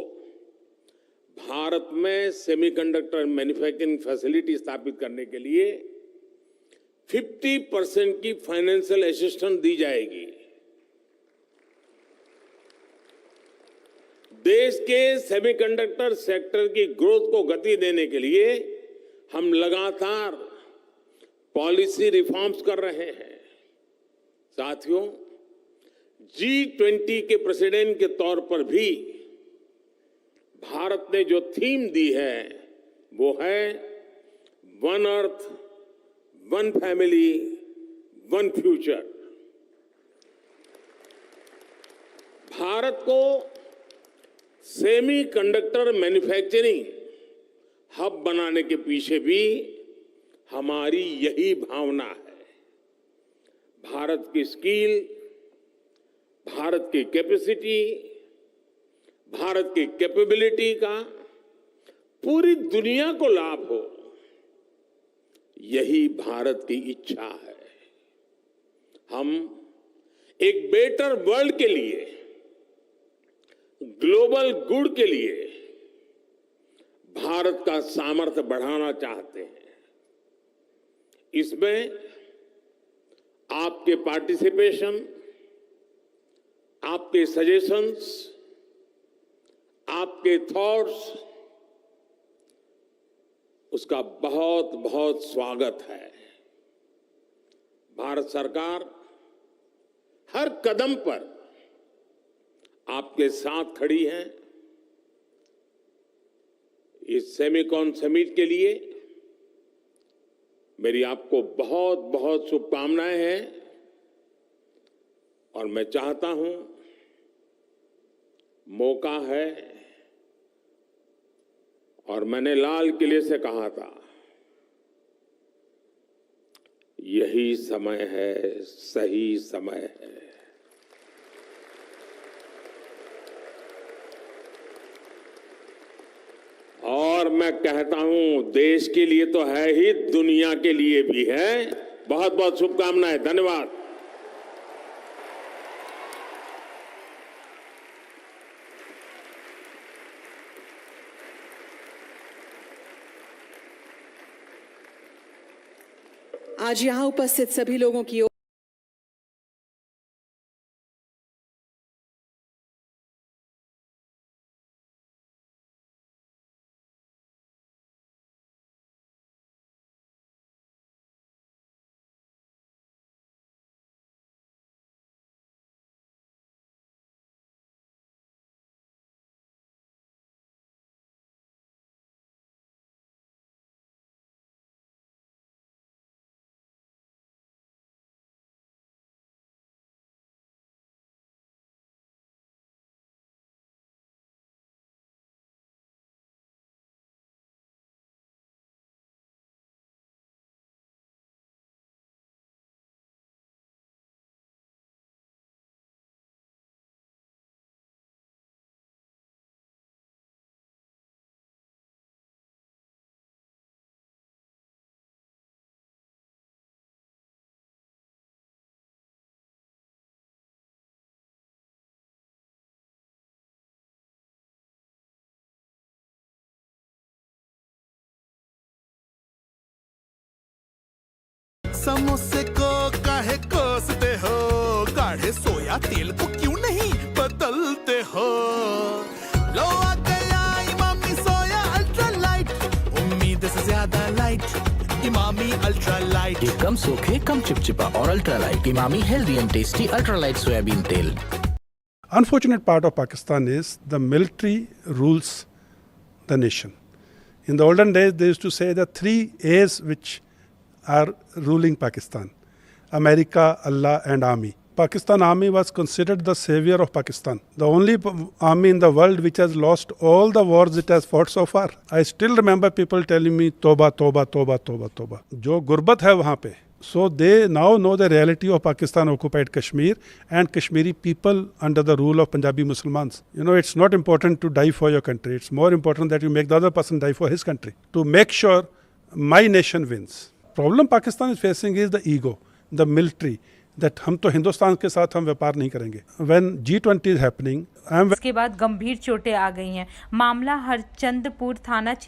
भारत में सेमीकंडक्टर मैन्युफैक्चरिंग फैसिलिटी स्थापित करने के लिए 50% की फाइनेंशियल असिस्टेंस दी जाएगी। देश के सेमीकंडक्टर सेक्टर की ग्रोथ को गति देने के लिए हम लगातार पॉलिसी रिफॉर्म्स कर रहे हैं। साथियों, G20 के प्रेसिडेंट के तौर पर भी भारत ने जो थीम दी है, वो है one earth, one family, one future. Bharat को सेमीकंडक्टर मैन्युफैक्चरिंग हब बनाने के पीछे भी हमारी यही भावना है। भारत की स्किल, भारत की कैपेसिटी, भारत की कैपेबिलिटी का पूरी दुनिया को लाभ हो, यही भारत की इच्छा है। हम एक बेटर वर्ल्ड के लिए, ग्लोबल गुड के लिए भारत का सामर्थ्य बढ़ाना चाहते हैं। इसमें आपके पार्टिसिपेशन, आपके सजेशंस, आपके थॉट्स, उसका बहुत बहुत स्वागत है। भारत सरकार हर कदम पर आपके साथ खड़ी है। इस सेमिकॉन समिट के लिए मेरी आपको बहुत बहुत शुभकामनाएं हैं और मैं चाहता हूं, मौका है, और मैंने लाल किले से कहा था, यही समय है, सही समय है। और मैं कहता हूं, देश के लिए तो है ही, दुनिया के लिए भी है। बहुत बहुत शुभकामनाएं। धन्यवाद। आज यहाँ उपस्थित सभी लोगों की ओर समोसे को काहे कोसते हो, गाढ़े सोया तेल को क्यों नहीं बदलते हो। लो आ गया इमामी सोया अल्ट्रा लाइट, उम्मीद से ज्यादा लाइट, इमामी अल्ट्रा लाइट। ये कम सूखे, कम चिपचिपा और ultra light Emami healthy and tasty ultra light soybean तेल। Unfortunate part of Pakistan is the military rules the nation. In the olden days, they used to say the 3 A's which are ruling Pakistan: America, Allah and Army. Pakistan Army was considered the savior of Pakistan. The only army in the world which has lost all the wars it has fought so far. I still remember people telling me, Toba, Toba, Toba, Toba, Toba. जो गुर्बत है वहाँ पे. So they now know the reality of Pakistan occupied Kashmir and Kashmiri people under the rule of Punjabi Muslims. You know, it's not important to die for your country. It's more important that you make the other person die for his country. To make sure my nation wins. Problem Pakistan is facing is the ego, the military. That हम तो हिंदुस्तान के साथ हम व्यापार नहीं करेंगे. When G20 is happening, इसके बाद गंभीर चोटें आ गई हैं। मामला हरचंदपुर थाना क्षेत्र